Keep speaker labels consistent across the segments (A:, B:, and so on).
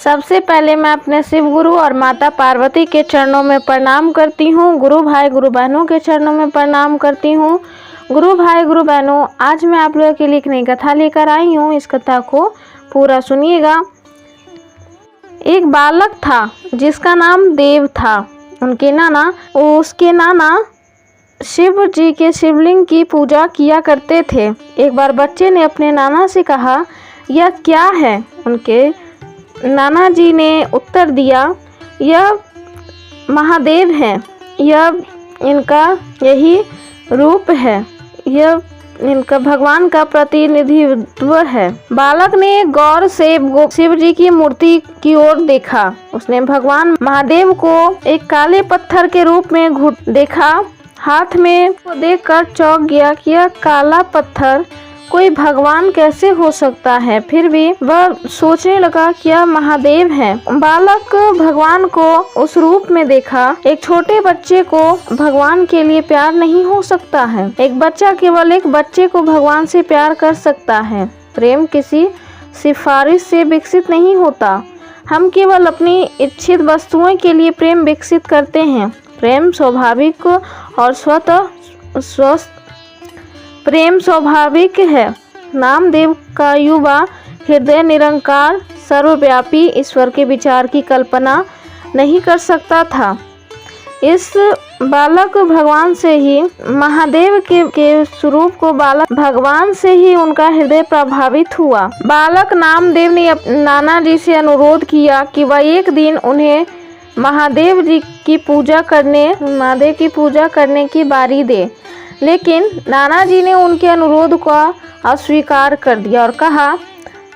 A: सबसे पहले मैं अपने शिव गुरु और माता पार्वती के चरणों में प्रणाम करती हूँ। गुरु भाई गुरु बहनों के चरणों में प्रणाम करती हूँ। गुरु भाई गुरु बहनों, आज मैं आप लोगों के लिए एक नई कथा लेकर आई हूँ। इस कथा को पूरा सुनिएगा। एक बालक था जिसका नाम देव था। उसके नाना शिव जी के शिवलिंग की पूजा किया करते थे। एक बार बच्चे ने अपने नाना से कहा, यह क्या है? उनके नाना जी ने उत्तर दिया, यह महादेव हैं, यह इनका यही रूप है, यह इनका भगवान का प्रतिनिधित्व है। बालक ने गौर से शिव जी की मूर्ति की ओर देखा। उसने भगवान महादेव को एक काले पत्थर के रूप में देखा। हाथ में को देखकर चौंक गया कि यह काला पत्थर कोई भगवान कैसे हो सकता है। फिर भी वह सोचने लगा कि यह महादेव है। बालक भगवान को उस रूप में देखा। एक छोटे बच्चे को भगवान के लिए प्यार नहीं हो सकता है। एक बच्चा केवल एक बच्चे को भगवान से प्यार कर सकता है। प्रेम किसी सिफारिश से विकसित नहीं होता। हम केवल अपनी इच्छित वस्तुओं के लिए प्रेम विकसित करते हैं। प्रेम स्वाभाविक और प्रेम स्वाभाविक है। नामदेव का युवा हृदय निरंकार सर्वव्यापी ईश्वर के विचार की कल्पना नहीं कर सकता था। इस बालक भगवान से ही महादेव के स्वरूप को बालक भगवान से ही उनका हृदय प्रभावित हुआ। बालक नामदेव ने नाना जी से अनुरोध किया कि वह एक दिन उन्हें महादेव की पूजा करने की बारी दे। लेकिन नाना जी ने उनके अनुरोध को अस्वीकार कर दिया और कहा,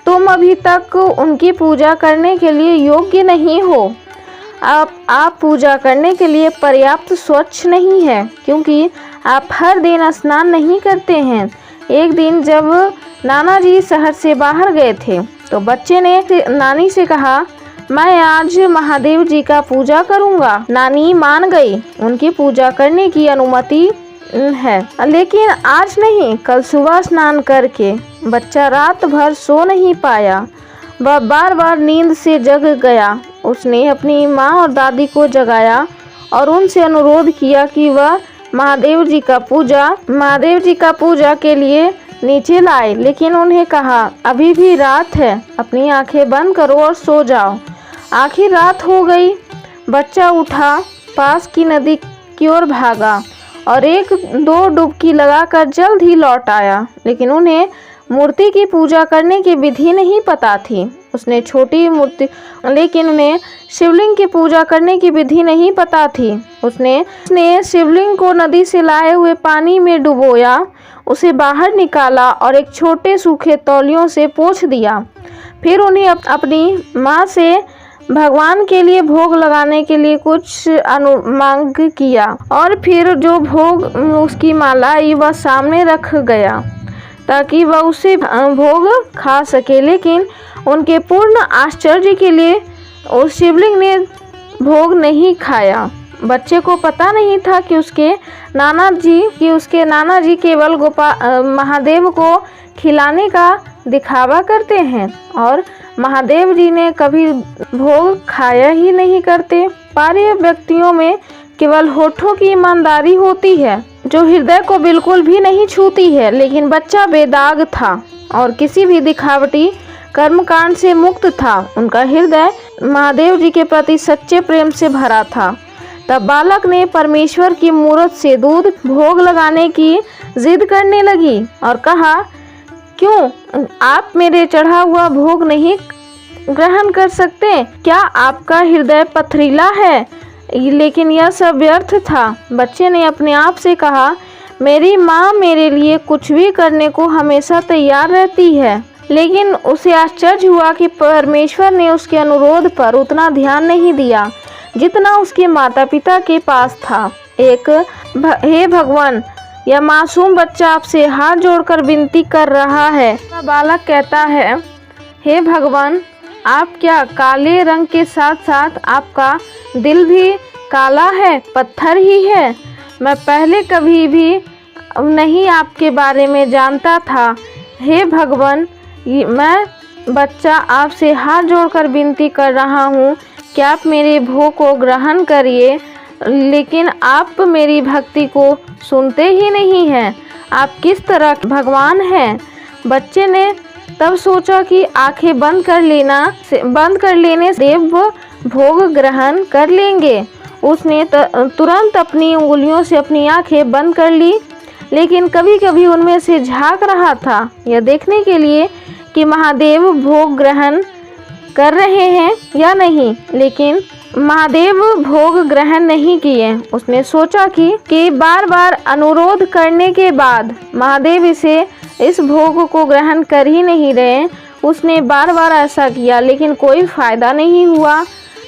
A: तुम अभी तक उनकी पूजा करने के लिए योग्य नहीं हो। आप पूजा करने के लिए पर्याप्त स्वच्छ नहीं है, क्योंकि आप हर दिन स्नान नहीं करते हैं। एक दिन जब नाना जी शहर से बाहर गए थे तो बच्चे ने नानी से कहा, मैं आज महादेव जी का पूजा करूंगा। नानी मान गई। उनकी पूजा करने की अनुमति है, लेकिन आज नहीं, कल सुबह स्नान करके। बच्चा रात भर सो नहीं पाया। वह बार बार नींद से जग गया। उसने अपनी माँ और दादी को जगाया और उनसे अनुरोध किया कि वह महादेव जी का पूजा के लिए नीचे लाए। लेकिन उन्हें कहा, अभी भी रात है, अपनी आंखें बंद करो और सो जाओ। आखिर रात हो गई। बच्चा उठा, पास की नदी की ओर भागा और एक दो डुबकी लगाकर जल्द ही लौट आया। लेकिन उन्हें मूर्ति की पूजा करने की विधि नहीं पता थी। उन्हें शिवलिंग की पूजा करने की विधि नहीं पता थी। उसने शिवलिंग को नदी से लाए हुए पानी में डुबोया, उसे बाहर निकाला और एक छोटे सूखे तौलियों से पोंछ दिया। फिर उन्हें अपनी माँ से भगवान के लिए भोग लगाने के लिए कुछ मांग किया और फिर जो भोग उसकी माला वह सामने रख गया ताकि वह उसे भोग खा सके। लेकिन उनके पूर्ण आश्चर्य के लिए उस शिवलिंग ने भोग नहीं खाया। बच्चे को पता नहीं था कि उसके नाना जी केवल महादेव को खिलाने का दिखावा करते हैं और महादेव जी ने कभी भोग खाया ही नहीं करते। पारे व्यक्तियों में केवल होठों की ईमानदारी होती है जो हृदय को बिल्कुल भी नहीं छूती है। लेकिन बच्चा बेदाग था और किसी भी दिखावटी कर्मकांड से मुक्त था। उनका हृदय महादेव जी के प्रति सच्चे प्रेम से भरा था। तब बालक ने परमेश्वर की मूर्त से दूध भोग लगाने की जिद करने लगी और कहा, क्यों आप मेरे चढ़ा हुआ भोग नहीं ग्रहण कर सकते? क्या आपका हृदय पथरीला है? लेकिन यह सब व्यर्थ था। बच्चे ने अपने आप से कहा, मेरी माँ मेरे लिए कुछ भी करने को हमेशा तैयार रहती है। लेकिन उसे आश्चर्य हुआ कि परमेश्वर ने उसके अनुरोध पर उतना ध्यान नहीं दिया जितना उसके माता पिता के पास था। हे भगवान, यह मासूम बच्चा आपसे हाथ जोड़कर विनती कर रहा है। बालक कहता है, हे भगवान, आप क्या काले रंग के साथ साथ आपका दिल भी काला है, पत्थर ही है? मैं पहले कभी भी नहीं आपके बारे में जानता था। हे भगवान, मैं बच्चा आपसे हाथ जोड़कर विनती कर रहा हूँ कि आप मेरे भोग को ग्रहण करिए, लेकिन आप मेरी भक्ति को सुनते ही नहीं हैं। आप किस तरह के भगवान हैं? बच्चे ने तब सोचा कि आंखें बंद कर लेने से देव भोग ग्रहण कर लेंगे। उसने तुरंत अपनी उंगलियों से अपनी आंखें बंद कर ली, लेकिन कभी कभी उनमें से झांक रहा था यह देखने के लिए कि महादेव भोग ग्रहण कर रहे हैं या नहीं। लेकिन महादेव भोग ग्रहण नहीं किए। उसने सोचा कि बार बार अनुरोध करने के बाद महादेव इस भोग को ग्रहण कर ही नहीं रहे। उसने बार बार ऐसा किया, लेकिन कोई फायदा नहीं हुआ।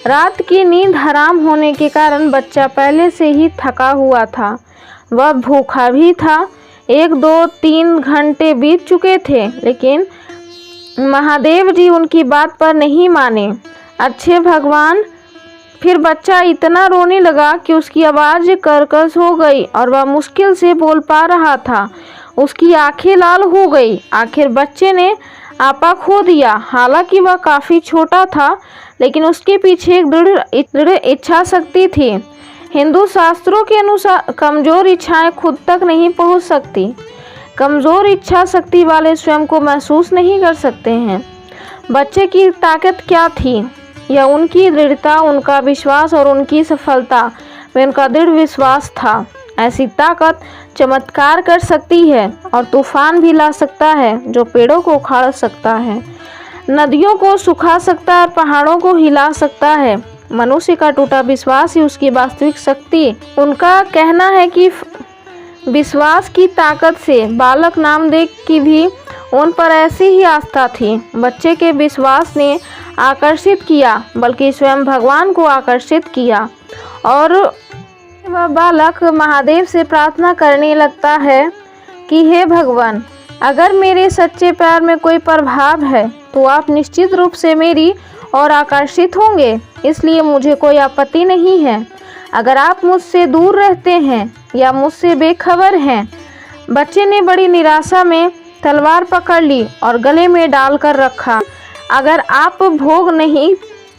A: रात की नींद हराम होने के कारण बच्चा पहले से ही थका हुआ था, वह भूखा भी था। 1, 2, 3 घंटे बीत चुके थे, लेकिन महादेव जी उनकी बात पर नहीं माने। अच्छे भगवान! फिर बच्चा इतना रोने लगा कि उसकी आवाज़ कर्कश हो गई और वह मुश्किल से बोल पा रहा था। उसकी आंखें लाल हो गई। आखिर बच्चे ने आपा खो दिया। हालांकि वह काफ़ी छोटा था, लेकिन उसके पीछे एक दृढ़ इच्छा शक्ति थी। हिंदू शास्त्रों के अनुसार कमज़ोर इच्छाएं खुद तक नहीं पहुंच सकती। कमज़ोर इच्छा शक्ति वाले स्वयं को महसूस नहीं कर सकते हैं। बच्चे की ताकत क्या थी? यह उनकी दृढ़ता, उनका विश्वास और उनकी सफलता में उनका दृढ़ विश्वास था। ऐसी ताकत चमत्कार कर सकती है और तूफान भी ला सकता है, जो पेड़ों को उखाड़ सकता है, नदियों को सुखा सकता है और पहाड़ों को हिला सकता है। मनुष्य का टूटा विश्वास ही उसकी वास्तविक शक्ति। उनका कहना है कि विश्वास की ताकत से बालक नामदेव की भी उन पर ऐसी ही आस्था थी। बच्चे के विश्वास ने आकर्षित किया, बल्कि स्वयं भगवान को आकर्षित किया, और वह बालक महादेव से प्रार्थना करने लगता है कि हे भगवान, अगर मेरे सच्चे प्यार में कोई प्रभाव है तो आप निश्चित रूप से मेरी और आकर्षित होंगे, इसलिए मुझे कोई आपत्ति नहीं है। अगर आप मुझसे दूर रहते हैं या मुझसे बेखबर हैं। बच्चे ने बड़ी निराशा में तलवार पकड़ ली और गले में डाल कर रखा। अगर आप भोग नहीं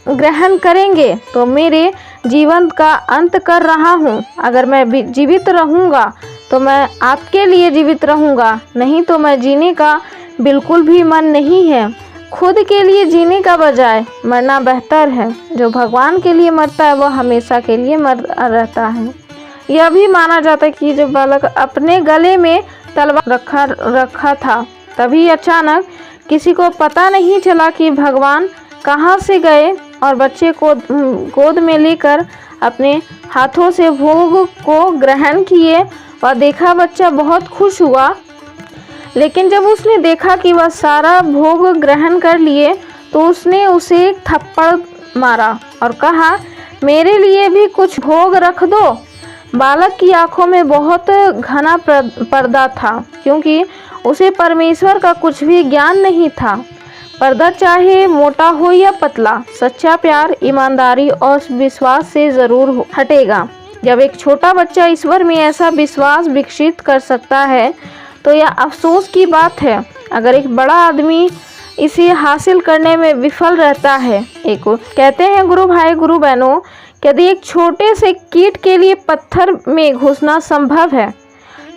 A: ग्रहण करेंगे तो मेरे जीवन का अंत कर रहा हूँ। अगर मैं जीवित रहूँगा तो मैं आपके लिए जीवित रहूँगा, नहीं तो मैं जीने का बिल्कुल भी मन नहीं है। खुद के लिए जीने का बजाय मरना बेहतर है। जो भगवान के लिए मरता है वह हमेशा के लिए मर रहता है। यह भी माना जाता है कि जब बालक अपने गले में तलवार रखा था, तभी अचानक किसी को पता नहीं चला कि भगवान कहाँ से गए और बच्चे को गोद में लेकर अपने हाथों से भोग को ग्रहण किए और देखा बच्चा बहुत खुश हुआ। लेकिन जब उसने देखा कि वह सारा भोग ग्रहण कर लिए तो उसने उसे एक थप्पड़ मारा और कहा, मेरे लिए भी कुछ भोग रख दो। बालक की आंखों में बहुत घना पर्दा था, क्योंकि उसे परमेश्वर का कुछ भी ज्ञान नहीं था। पर्दा चाहे मोटा हो या पतला, सच्चा प्यार ईमानदारी और विश्वास से ज़रूर हटेगा। जब एक छोटा बच्चा ईश्वर में ऐसा विश्वास विकसित कर सकता है तो यह अफसोस की बात है अगर एक बड़ा आदमी इसे हासिल करने में विफल रहता है। एक कहते हैं गुरु भाई गुरु बहनों, यदि एक छोटे से कीट के लिए पत्थर में घुसना संभव है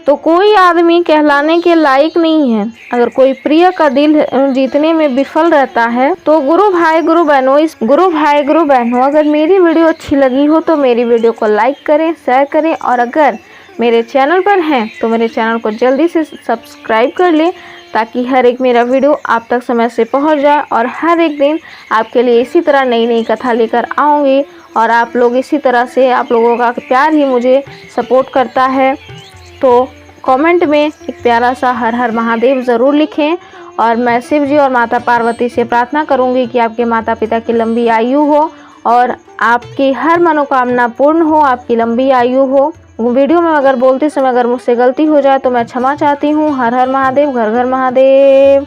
A: तो कोई आदमी कहलाने के लायक नहीं है। अगर कोई प्रिय का दिल जीतने में विफल रहता है तो गुरु भाई गुरु बहनों अगर मेरी वीडियो अच्छी लगी हो तो मेरी वीडियो को लाइक करें, शेयर करें, और अगर मेरे चैनल पर हैं तो मेरे चैनल को जल्दी से सब्सक्राइब कर लें, ताकि हर एक मेरा वीडियो आप तक समय से पहुंच जाए और हर एक दिन आपके लिए इसी तरह नई नई कथा लेकर आऊँगी। और आप लोग इसी तरह से, आप लोगों का प्यार ही मुझे सपोर्ट करता है। तो कमेंट में एक प्यारा सा हर हर महादेव ज़रूर लिखें, और मैं शिव जी और माता पार्वती से प्रार्थना करूंगी कि आपके माता पिता की लंबी आयु हो और आपकी हर मनोकामना पूर्ण हो, आपकी लंबी आयु हो। वीडियो में अगर बोलते समय अगर मुझसे गलती हो जाए तो मैं क्षमा चाहती हूँ। हर हर महादेव, घर घर महादेव।